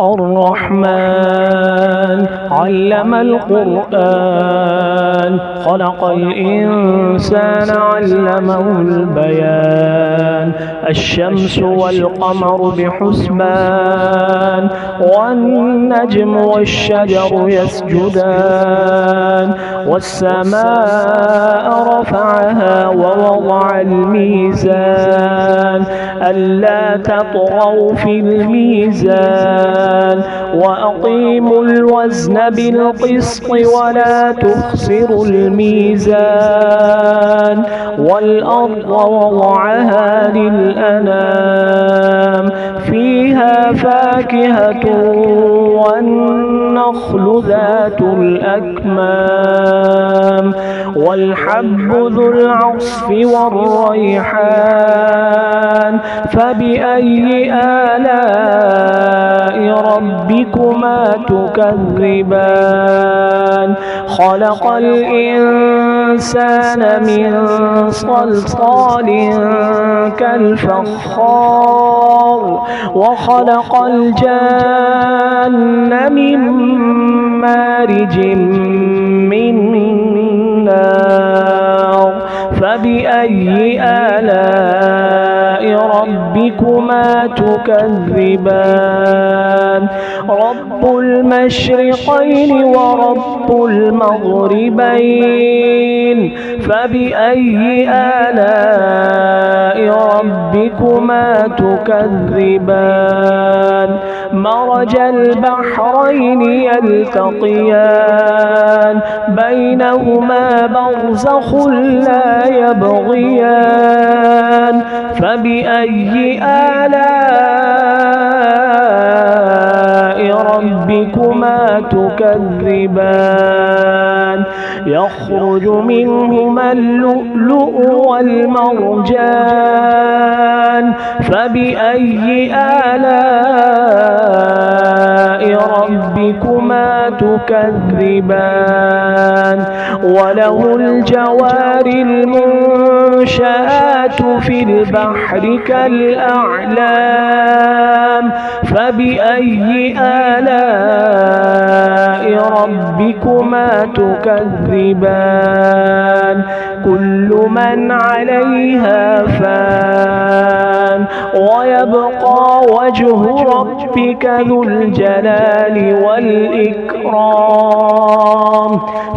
الرحمن علم القرآن خلق الإنسان علمه البيان الشمس والقمر بحسبان والنجم والشجر يسجدان والسماء رفعها ووضع الميزان ألا تطغوا في الميزان وأقيموا الوزن بالقسط ولا تخسروا الميزان والأرض وضعها للأنام فيها فاكهة والنخل ذات الأكمام والحب ذو العصف والريحان فبأي آلاء ربكما تكذبان خلق الإنسان من صلصال كالفخار وخلق الجان من مارج من نار فبأي آلاء ربكما تكذبان رب المشرقين ورب المغربين فبأي آلاء ربكما تكذبان مرج البحرين يلتقيان بينهما برزخ لا يبغيان فبأي آلاء ربكما تكذبان يخرج منهما اللؤلؤ والمرجان فبأي آلاء ربكما تكذبان وله الجوار المنشآت في البحر كالأعلام فبأي آلاء ربكما تكذبان كل من عليها فان ويبقى وجه ربك ذو الجلال والإكرام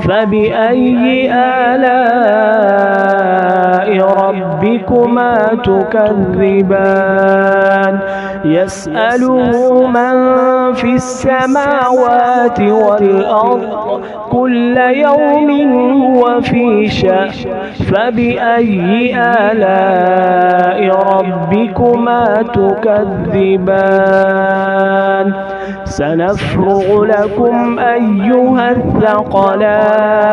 فبأي آلاء ربكما تكذبان يسأله من في السماوات والأرض كل يوم هو في شأن فبأي آلاء ربكما تكذبان سنفرغ لكم أيها الثقلان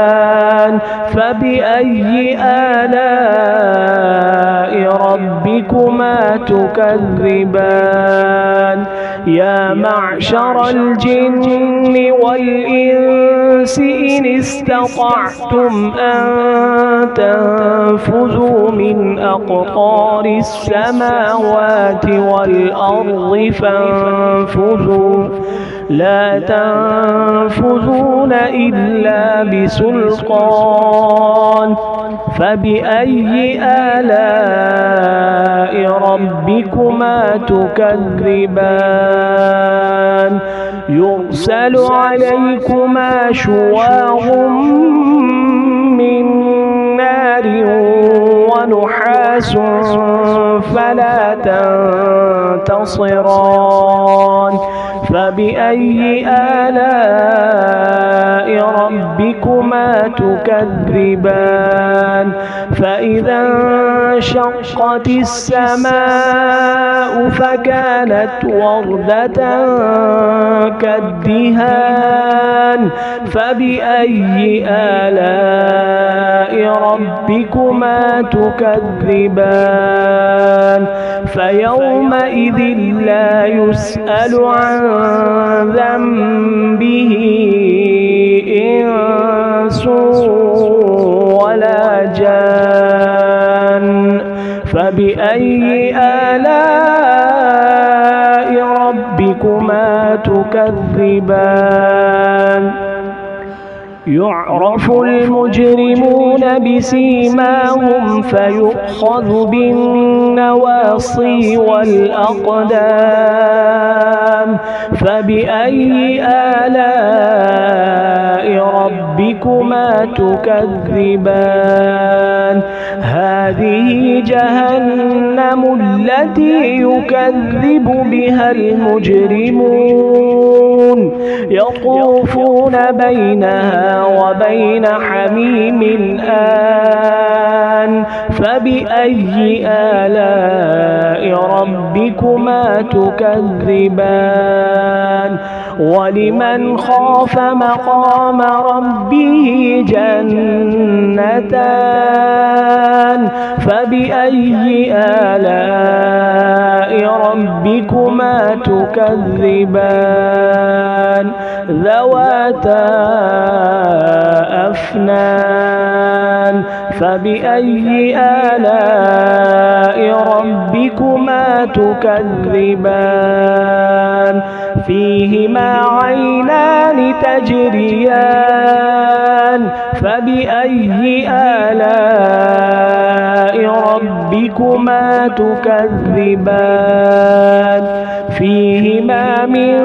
فبأي آلاء ربكما تكذبان يا معشر الجن والإنس إن استطعتم أن تنفذوا من أقطار السماوات والأرض فانفذوا لا تنفذون إلا بسلطان فبأي آلاء ربكما تكذبان يرسل عليكما شواظ من نار ونحاس فلا تنتصران فبأي آلاء ربكما تكذبان فإذا انشقت السماء فكانت وردة كالدهان فبأي آلاء ربكما تكذبان فيومئذ لا يسأل عن ذنبه إنس ولا جان فبأي آلاء ربكما ربكما تكذبان يعرف المجرمون بسيماهم فيؤخذ بالنواصي والأقدام فبأي آلاء ربكما تكذبان هذه جهنم التي يكذب بها المجرمون يطوفون بينها وبين حميم آن فبأي آلاء ربكما تكذبان ولمن خاف مقام ربه جنتان فبأي آلاء ربكما تكذبان ذواتا أفنان فبأي آلاء ربكما تكذبان فيهما عينان تجريان فبأي آلاء ربكما تكذبان فيهما من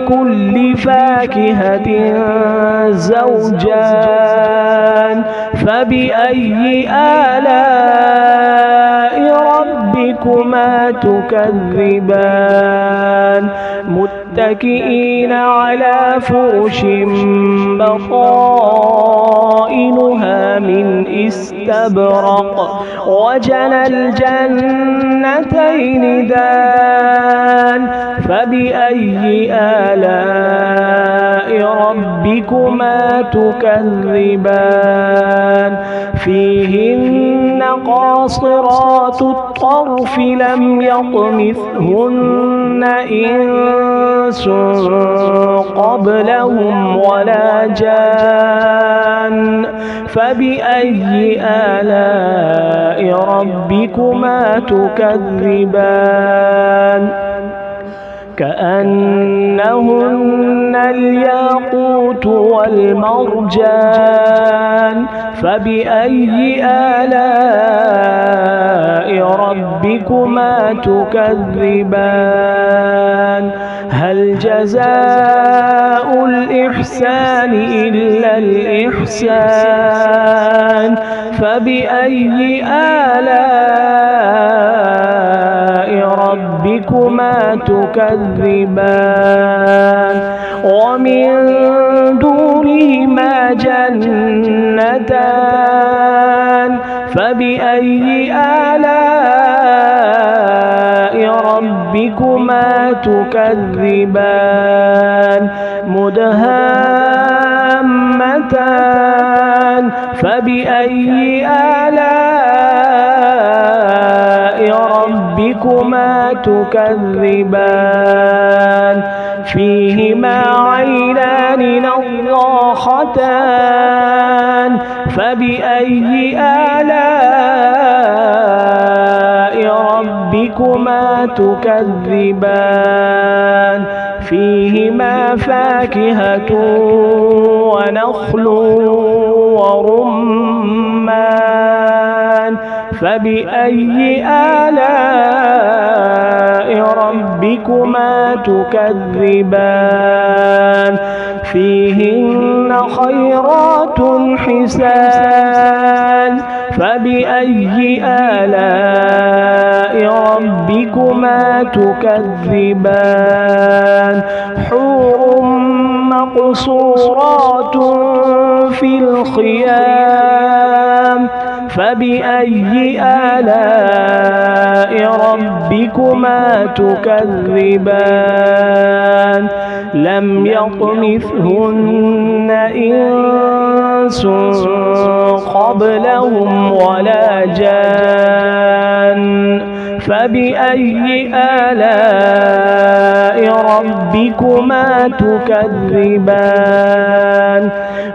كل فاكهة زوجان فبأي آلاء ربكما تكذبان متكئين على فرش بطائنها من استبرق وجنى الجنتين دان فبأي آلاء ربكما تكذبان فيهن قاصرات الطرف لم يطمثهن إنس قبلهم ولا جان فبأي آلاء ربكما تكذبان كأنهن الياقوت والمرجان فبأي آلاء ربكما تكذبان هل جزاء الإحسان إلا الإحسان فبأي آلاء ربكما تكذبان ومن دونهما جنتان فبأي آلاء ربكما تكذبان مدهامتان فبأي آلاء ربكما تكذبان فيهما عينان نضاختان فبأي آلاء ربكما تكذبان فيهما فاكهة ونخل ورمان فبأي آلاء ربكما تكذبان فيهن خيرات حسان فبأي آلاء ربكما تكذبان حور مقصورات في الخيام فبأي آلاء ربكما تكذبان لم يطمثهن إنس قبلهم ولا جان فبأي آلاء ربكما تكذبان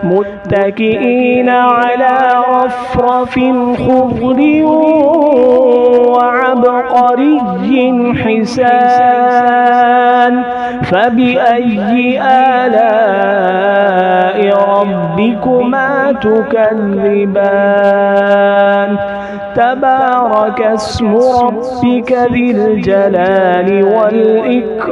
متكئين على رفرف خضر وعبقري حسان فبأي آلاء ربكما تكذبان تبارك اسم ربك ذي الجلال والإكرام